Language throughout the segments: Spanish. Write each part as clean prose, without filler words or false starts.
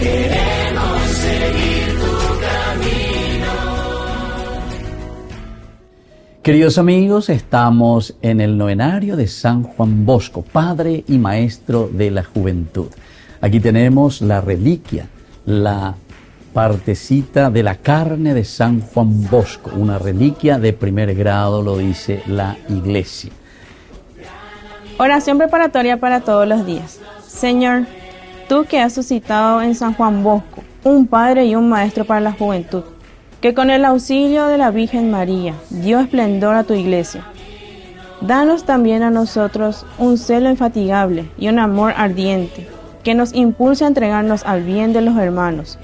queremos seguir tu camino. Queridos amigos, estamos en el novenario de San Juan Bosco, Padre y Maestro de la Juventud. Aquí tenemos la reliquia, la partecita de la carne de San Juan Bosco, una reliquia de primer grado, lo dice la Iglesia. Oración preparatoria para todos los días. Señor, tú que has suscitado en San Juan Bosco un padre y un maestro para la juventud, que con el auxilio de la Virgen María dio esplendor a tu Iglesia, danos también a nosotros un celo infatigable y un amor ardiente, que nos impulse a entregarnos al bien de los hermanos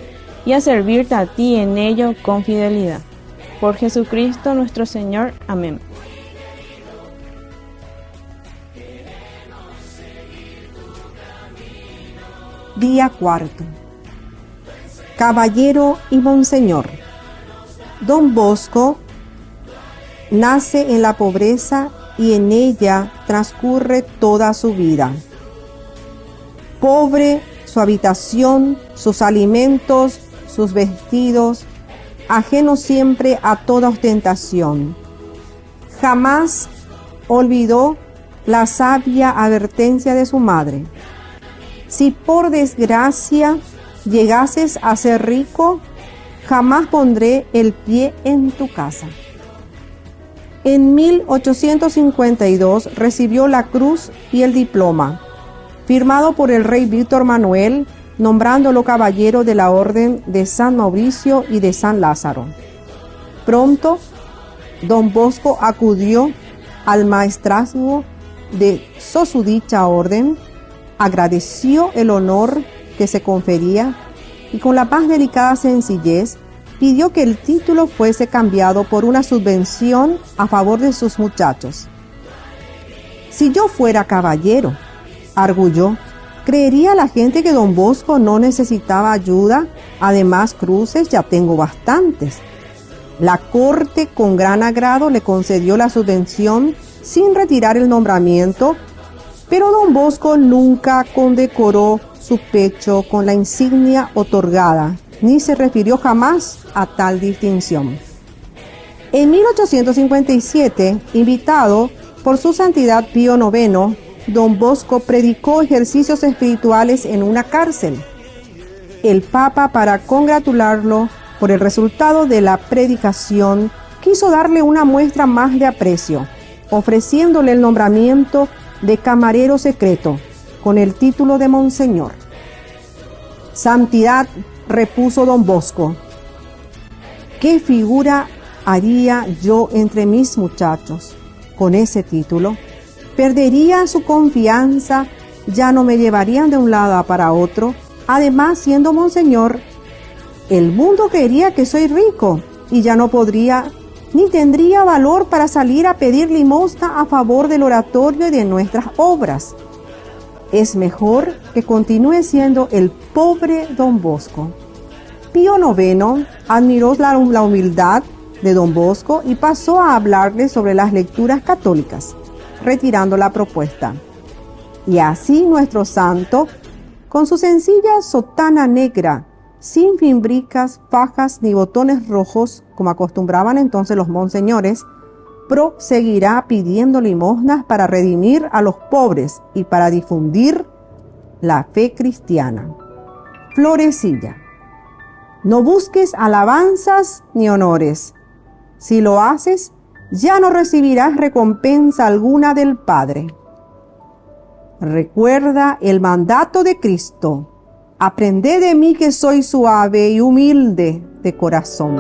y a servirte a ti en ello con fidelidad. Por Jesucristo nuestro Señor. Amén. Día cuarto. Caballero y Monseñor. Don Bosco nace en la pobreza y en ella transcurre toda su vida. Pobre su habitación, sus alimentos, sus vestidos, ajeno siempre a toda ostentación. Jamás olvidó la sabia advertencia de su madre. Si por desgracia llegases a ser rico, jamás pondré el pie en tu casa. En 1852 recibió la cruz y el diploma, firmado por el rey Víctor Manuel, nombrándolo caballero de la Orden de San Mauricio y de San Lázaro. Pronto, don Bosco acudió al maestrazgo de susdicha orden, agradeció el honor que se confería y con la más delicada sencillez pidió que el título fuese cambiado por una subvención a favor de sus muchachos. Si yo fuera caballero, arguyó, creería la gente que don Bosco no necesitaba ayuda, además cruces ya tengo bastantes. La corte con gran agrado le concedió la subvención sin retirar el nombramiento, pero don Bosco nunca condecoró su pecho con la insignia otorgada, ni se refirió jamás a tal distinción. En 1857, invitado por su santidad Pío IX, don Bosco predicó ejercicios espirituales en una cárcel. El Papa, para congratularlo por el resultado de la predicación, quiso darle una muestra más de aprecio, ofreciéndole el nombramiento de camarero secreto, con el título de Monseñor. Santidad, repuso don Bosco, ¿qué figura haría yo entre mis muchachos con ese título? Perdería su confianza, ya no me llevarían de un lado para otro. Además, siendo monseñor, el mundo creería que soy rico y ya no podría ni tendría valor para salir a pedir limosna a favor del oratorio y de nuestras obras. Es mejor que continúe siendo el pobre don Bosco. Pío IX admiró la humildad de don Bosco y pasó a hablarle sobre las lecturas católicas, retirando la propuesta. Y así nuestro santo, con su sencilla sotana negra, sin fimbricas, fajas ni botones rojos, como acostumbraban entonces los monseñores, proseguirá pidiendo limosnas para redimir a los pobres y para difundir la fe cristiana. Florecilla. No busques alabanzas ni honores. Si lo haces, ya no recibirás recompensa alguna del Padre. Recuerda el mandato de Cristo. Aprended de mí que soy suave y humilde de corazón.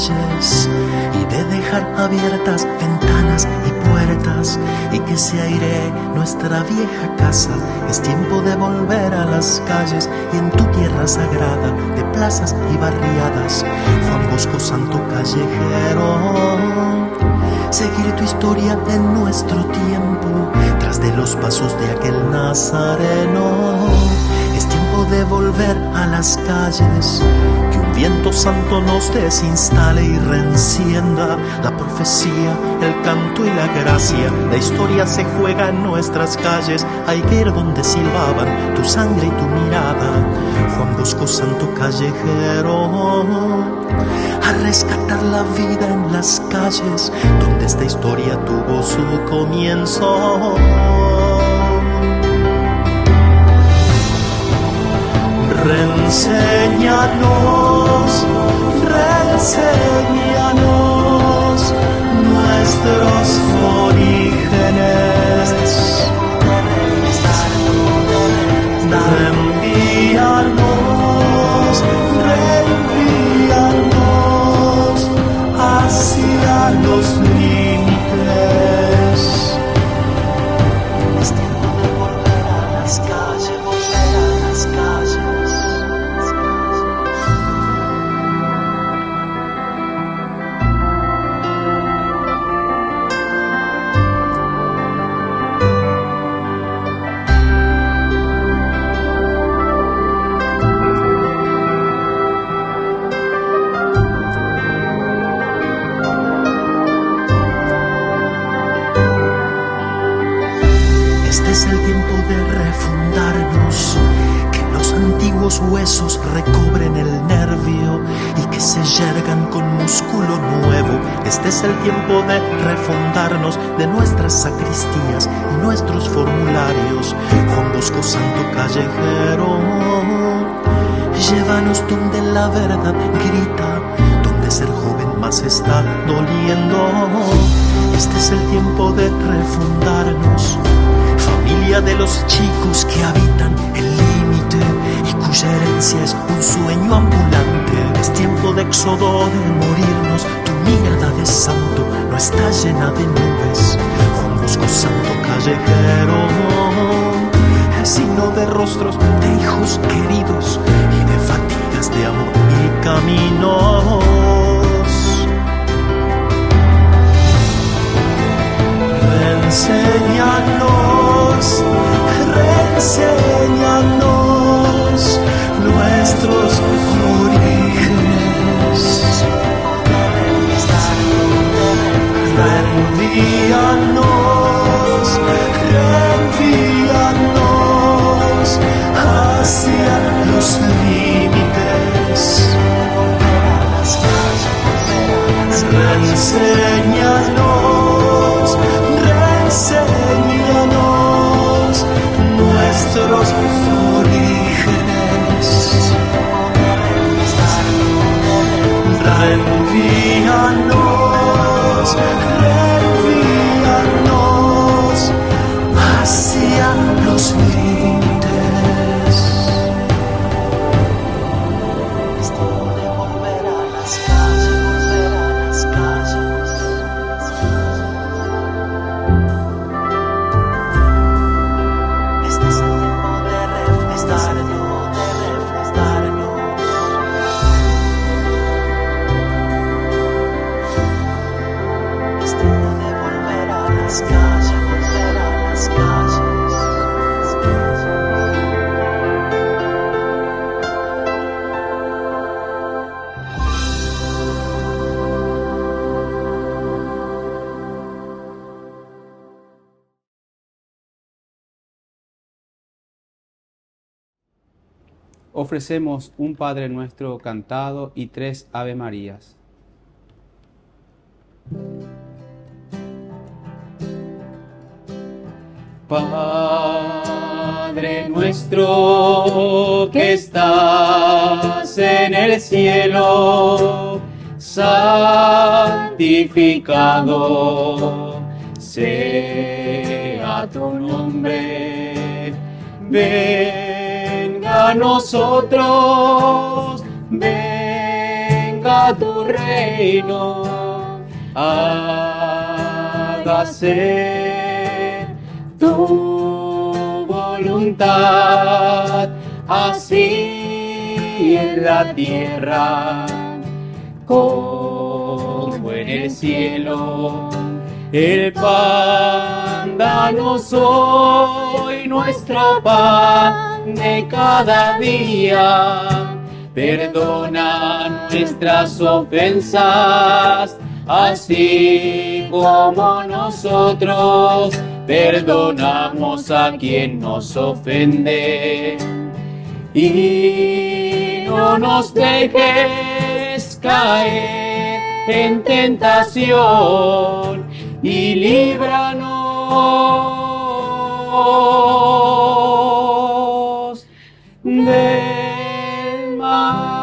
calles y de dejar abiertas ventanas y puertas y que se airee nuestra vieja casa. Es tiempo de volver a las calles y en tu tierra sagrada de plazas y barriadas, Juan Bosco, santo callejero, seguir tu historia en nuestro tiempo, tras de los pasos de aquel nazareno. Es tiempo de volver a las calles, que un viento santo nos desinstale y reencienda la profecía, el canto y la gracia. La historia se juega en nuestras calles, hay que ir donde silbaban tu sangre y tu mirada, Juan Bosco, santo callejero, a rescatar la vida en las calles, donde esta historia tuvo su comienzo. Reenséñanos, reenséñanos nuestros orígenes. Reenvíanos, reenvíanos hacia los límites. Es tiempo de volver a las calles, volver a las calles. Huesos recobren el nervio y que se yergan con músculo nuevo. Este es el tiempo de refundarnos de nuestras sacristías y nuestros formularios. Juan Bosco, santo callejero, llévanos donde la verdad grita, donde ser joven más está doliendo. Este es el tiempo de refundarnos, familia de los chicos que habitan el límite y cuya herencia es un sueño ambulante. Es tiempo de éxodo, de morirnos. Tu mirada de santo no está llena de nubes, Juan Bosco, santo callejero, el signo de rostros de hijos queridos y de fatigas de amor y caminos. Reenséñanos, reenséñanos nuestros orígenes. Reenvíanos, reenvíanos hacia los límites. Reenséñanos, reenséñanos nuestros orígenes. Reenvíanos, reenvíanos hacia los límites. Es tiempo de volver a las calles, volver a las calles. Este es el tiempo de refrescarnos, de refrescarnos. Es tiempo de volver a las calles, volver a las calles. Ofrecemos un Padre Nuestro cantado y 3 Ave Marías. Padre nuestro que estás en el cielo, santificado sea tu nombre. Venga a nosotros, venga venga tu reino, hágase tu voluntad, así en la tierra como en el cielo. El pan, danos hoy nuestro pan de cada día. Perdona nuestras ofensas, así como nosotros perdonamos a quien nos ofende. Y no nos dejes caer en tentación, y líbranos del mal.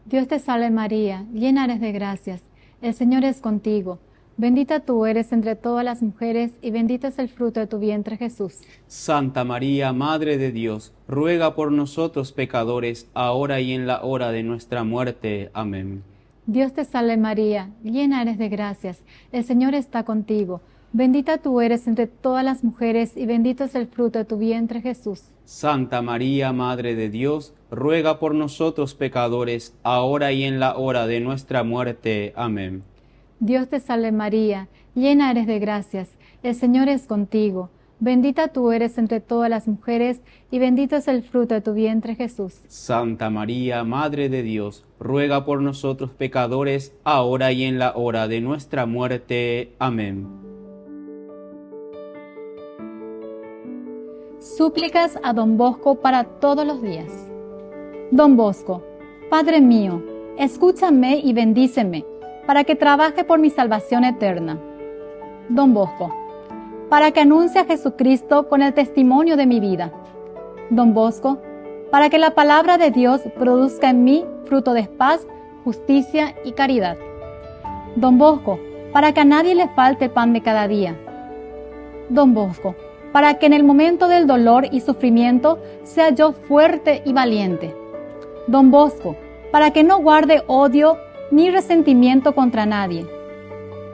Dios te salve María, llena eres de gracias, el Señor es contigo. Bendita tú eres entre todas las mujeres, y bendito es el fruto de tu vientre, Jesús. Santa María, Madre de Dios, ruega por nosotros pecadores, ahora y en la hora de nuestra muerte. Amén. Dios te salve María, llena eres de gracias, el Señor está contigo. Bendita tú eres entre todas las mujeres, y bendito es el fruto de tu vientre, Jesús. Santa María, Madre de Dios, ruega por nosotros pecadores, ahora y en la hora de nuestra muerte. Amén. Dios te salve María, llena eres de gracias, el Señor es contigo. Bendita tú eres entre todas las mujeres, y bendito es el fruto de tu vientre, Jesús. Santa María, Madre de Dios, ruega por nosotros pecadores, ahora y en la hora de nuestra muerte. Amén. Súplicas a Don Bosco para todos los días. Don Bosco, Padre mío, escúchame y bendíceme, para que trabaje por mi salvación eterna. Don Bosco, para que anuncie a Jesucristo con el testimonio de mi vida. Don Bosco, para que la palabra de Dios produzca en mí fruto de paz, justicia y caridad. Don Bosco, para que a nadie le falte pan de cada día. Don Bosco, para que en el momento del dolor y sufrimiento sea yo fuerte y valiente. Don Bosco, para que no guarde odio ni resentimiento contra nadie.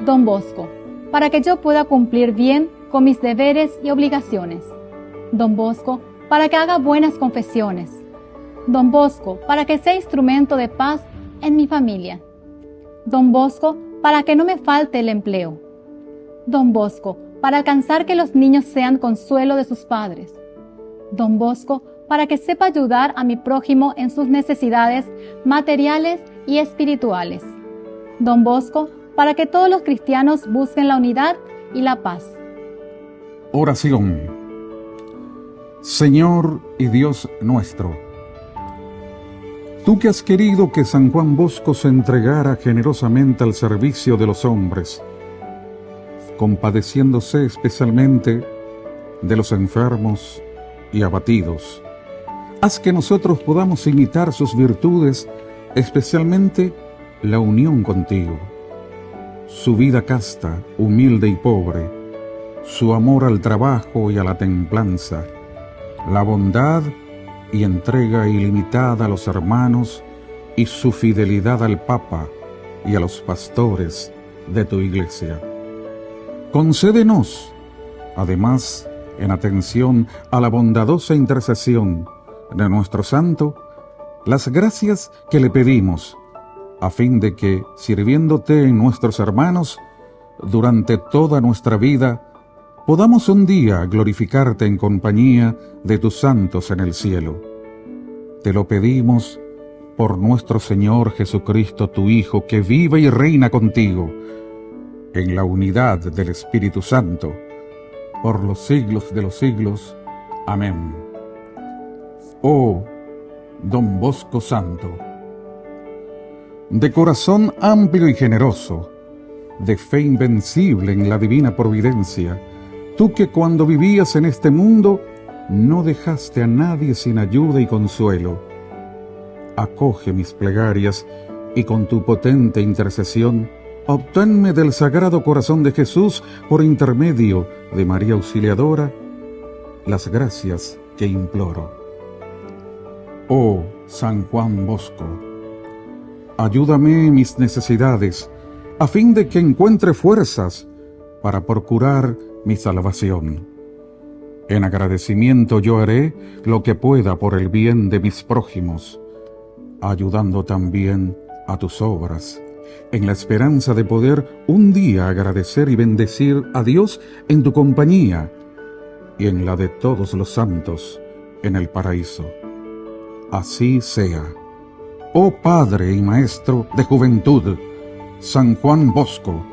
Don Bosco, para que yo pueda cumplir bien con mis deberes y obligaciones. Don Bosco, para que haga buenas confesiones. Don Bosco, para que sea instrumento de paz en mi familia. Don Bosco, para que no me falte el empleo. Don Bosco, para alcanzar que los niños sean consuelo de sus padres. Don Bosco, para que sepa ayudar a mi prójimo en sus necesidades materiales y espirituales. Don Bosco, para que todos los cristianos busquen la unidad y la paz. Oración. Señor y Dios nuestro, tú que has querido que San Juan Bosco se entregara generosamente al servicio de los hombres, compadeciéndose especialmente de los enfermos y abatidos, haz que nosotros podamos imitar sus virtudes, especialmente la unión contigo, su vida casta, humilde y pobre, su amor al trabajo y a la templanza, la bondad y entrega ilimitada a los hermanos y su fidelidad al Papa y a los pastores de tu Iglesia. Concédenos, además, en atención a la bondadosa intercesión de nuestro santo, las gracias que le pedimos, a fin de que, sirviéndote en nuestros hermanos, durante toda nuestra vida, podamos un día glorificarte en compañía de tus santos en el cielo. Te lo pedimos por nuestro Señor Jesucristo, tu Hijo, que vive y reina contigo, en la unidad del Espíritu Santo, por los siglos de los siglos. Amén. Oh, Don Bosco Santo, de corazón amplio y generoso, de fe invencible en la divina providencia, tú que cuando vivías en este mundo no dejaste a nadie sin ayuda y consuelo, acoge mis plegarias y con tu potente intercesión obténme del Sagrado Corazón de Jesús, por intermedio de María Auxiliadora, las gracias que imploro. Oh San Juan Bosco, ayúdame en mis necesidades, a fin de que encuentre fuerzas para procurar mi salvación. En agradecimiento yo haré lo que pueda por el bien de mis prójimos, ayudando también a tus obras, en la esperanza de poder un día agradecer y bendecir a Dios en tu compañía y en la de todos los santos en el paraíso. Así sea. Oh Padre y Maestro de juventud, San Juan Bosco,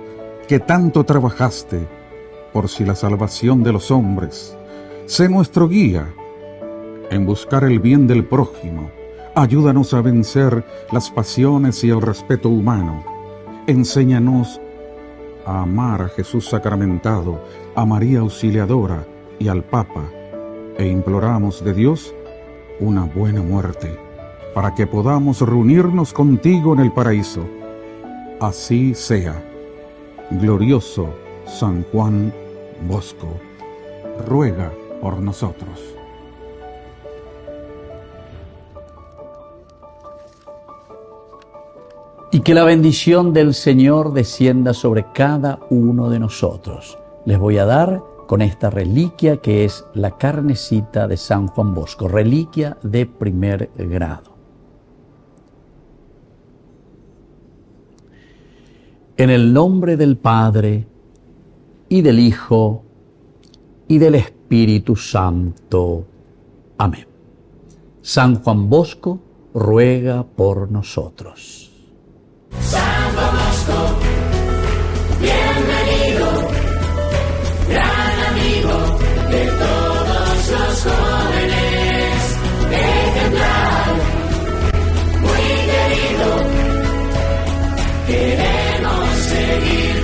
que tanto trabajaste por si la salvación de los hombres, sé nuestro guía en buscar el bien del prójimo. Ayúdanos a vencer las pasiones y el respeto humano. Enséñanos a amar a Jesús sacramentado, a María Auxiliadora y al Papa, e imploramos de Dios una buena muerte, para que podamos reunirnos contigo en el paraíso. Así sea. Glorioso San Juan Bosco, ruega por nosotros. Y que la bendición del Señor descienda sobre cada uno de nosotros. Les voy a dar con esta reliquia que es la carnecita de San Juan Bosco, reliquia de primer grado. En el nombre del Padre, y del Hijo, y del Espíritu Santo. Amén. San Juan Bosco ruega por nosotros. San Juan Bosco, bienvenido, gran amigo de todos los jóvenes, ejemplar, muy querido, queremos seguir.